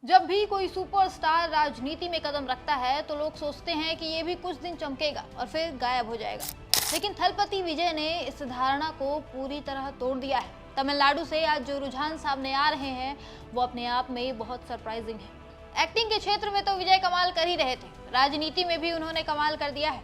जब भी कोई सुपरस्टार राजनीति में कदम रखता है तो लोग सोचते हैं कि ये भी कुछ दिन चमकेगा और फिर गायब हो जाएगा। लेकिन थलपति विजय ने इस धारणा को पूरी तरह तोड़ दिया है। तमिलनाडु से आज जो रुझान सामने आ रहे हैं वो अपने आप में बहुत सरप्राइजिंग है। एक्टिंग के क्षेत्र में तो विजय कमाल कर ही रहे थे, राजनीति में भी उन्होंने कमाल कर दिया है।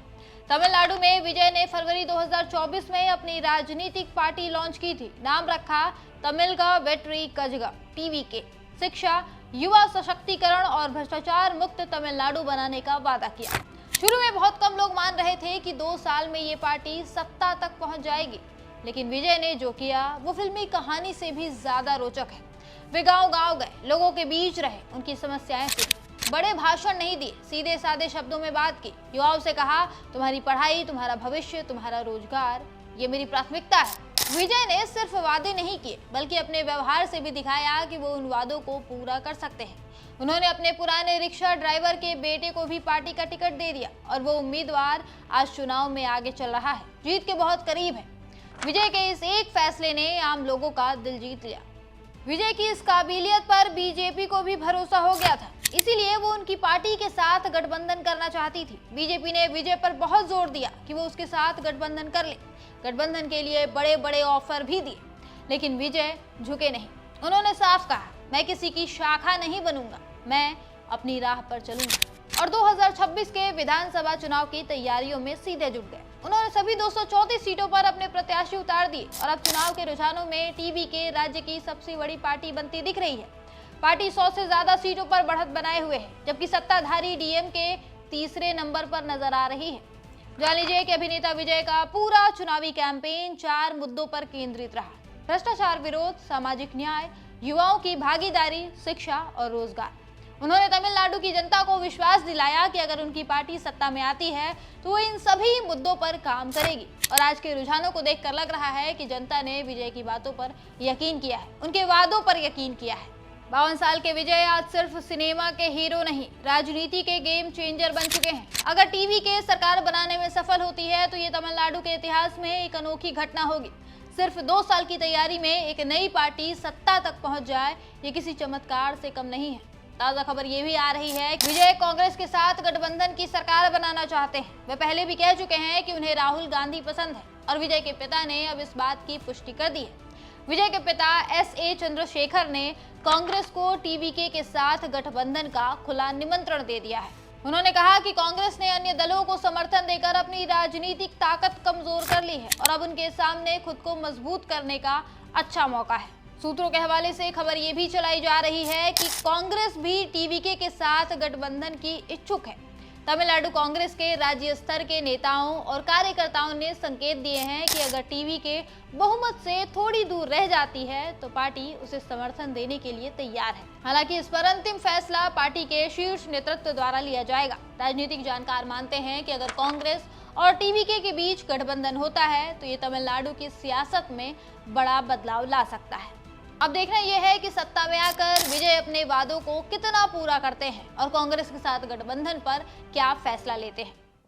तमिलनाडु में विजय ने फरवरी 2024 में अपनी राजनीतिक पार्टी लॉन्च की थी। नाम रखा तमिलगा वेट्री कजगा। टीवीके शिक्षा, युवा सशक्तिकरण और भ्रष्टाचार मुक्त तमिलनाडु बनाने का वादा किया। शुरू में बहुत कम लोग मान रहे थे कि 2 साल में ये पार्टी सत्ता तक पहुंच जाएगी, लेकिन विजय ने जो किया वो फिल्मी कहानी से भी ज्यादा रोचक है। वे गांव-गांव गए, लोगों के बीच रहे, उनकी समस्याएं सुनी, बड़े भाषण नहीं दिए, सीधे सादे शब्दों में बात की। युवाओं से कहा, तुम्हारी पढ़ाई, तुम्हारा भविष्य, तुम्हारा रोजगार ये मेरी प्राथमिकता है। विजय ने सिर्फ वादे नहीं किए बल्कि अपने व्यवहार से भी दिखाया कि वो उन वादों को पूरा कर सकते हैं। उन्होंने अपने पुराने रिक्शा ड्राइवर के बेटे को भी पार्टी का टिकट दे दिया और वो उम्मीदवार आज चुनाव में आगे चल रहा है, जीत के बहुत करीब है। विजय के इस एक फैसले ने आम लोगों का दिल जीत लिया। विजय की इस काबिलियत पर बीजेपी को भी भरोसा हो गया था, इसीलिए वो उनकी पार्टी के साथ गठबंधन करना चाहती थी। बीजेपी ने विजय पर बहुत जोर दिया कि वो उसके साथ गठबंधन कर ले। गठबंधन के लिए बड़े बड़े ऑफर भी दिए, लेकिन विजय झुके नहीं। उन्होंने साफ कहा, मैं किसी की शाखा नहीं बनूंगा, मैं अपनी राह पर चलूंगा। और 2026 के विधानसभा चुनाव की तैयारियों में सीधे जुट गए। उन्होंने सभी 234 सीटों पर अपने प्रत्याशी उतार दिए और अब चुनाव के रुझानों में टीवीके राज्य की सबसे बड़ी पार्टी बनती दिख रही है। पार्टी 100 से ज्यादा सीटों पर बढ़त बनाए हुए है, जबकि सत्ताधारी डीएमके तीसरे नंबर पर नजर आ रही है। जान लीजिए कि अभिनेता विजय का पूरा चुनावी कैंपेन 4 मुद्दों पर केंद्रित रहा: भ्रष्टाचार विरोध, सामाजिक न्याय, युवाओं की भागीदारी, शिक्षा और रोजगार। उन्होंने तमिलनाडु की जनता को विश्वास दिलाया कि अगर उनकी पार्टी सत्ता में आती है तो वो इन सभी मुद्दों पर काम करेगी। और आज के रुझानों को देखकर लग रहा है कि जनता ने विजय की बातों पर यकीन किया है, उनके वादों पर यकीन किया है। 52 साल के विजय आज सिर्फ सिनेमा के हीरो नहीं, राजनीति के गेम चेंजर बन चुके हैं। अगर टीवी के सरकार बनाने में सफल होती है तो ये तमिलनाडु के इतिहास में एक अनोखी घटना होगी। सिर्फ 2 साल की तैयारी में एक नई पार्टी सत्ता तक पहुंच जाए, ये किसी चमत्कार से कम नहीं है। ताजा खबर ये भी आ रही है कि विजय कांग्रेस के साथ गठबंधन की सरकार बनाना चाहते हैं। वे पहले भी कह चुके हैं कि उन्हें राहुल गांधी पसंद है और विजय के पिता ने अब इस बात की पुष्टि कर दी है। विजय के पिता एस.ए. चंद्रशेखर ने कांग्रेस को टीवीके के साथ गठबंधन का खुला निमंत्रण दे दिया है। उन्होंने कहा कि कांग्रेस ने अन्य दलों को समर्थन देकर अपनी राजनीतिक ताकत कमजोर कर ली है और अब उनके सामने खुद को मजबूत करने का अच्छा मौका है। सूत्रों के हवाले से खबर ये भी चलाई जा रही है कि कांग्रेस भी टीवीके के साथ गठबंधन की इच्छुक है। तमिलनाडु कांग्रेस के राज्य स्तर के नेताओं और कार्यकर्ताओं ने संकेत दिए हैं कि अगर टीवीके बहुमत से थोड़ी दूर रह जाती है तो पार्टी उसे समर्थन देने के लिए तैयार है। हालांकि इस पर अंतिम फैसला पार्टी के शीर्ष नेतृत्व द्वारा लिया जाएगा। राजनीतिक जानकार मानते हैं कि अगर कांग्रेस और टीवीके के बीच गठबंधन होता है तो ये तमिलनाडु की सियासत में बड़ा बदलाव ला सकता है। अब देखना यह है कि सत्ता में आकर विजय अपने वादों को कितना पूरा करते हैं और कांग्रेस के साथ गठबंधन पर क्या फैसला लेते हैं।